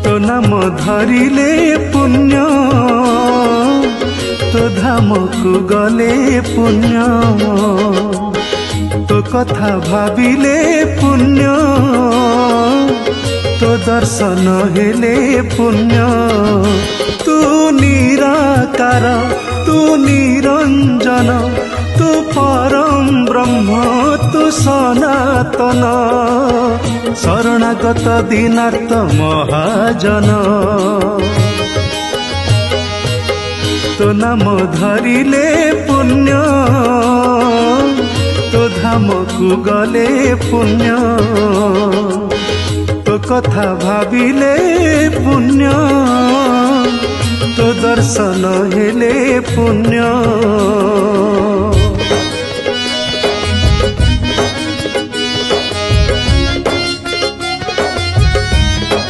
तो नाम धरिले पुण्य तो धाम को गले पुण्य तो कथा भाविले पुण्य तो दर्शन हेले पुण्य तू निराकार तू निरंजन तू परम ब्रह्म तू सनातन शरणागत दीनार्थ महाजन तो नाम धरिले पुण्य तो धाम को गले पुण्य तो कथा भाविले पुण्य तो दर्शन हेले पुण्य।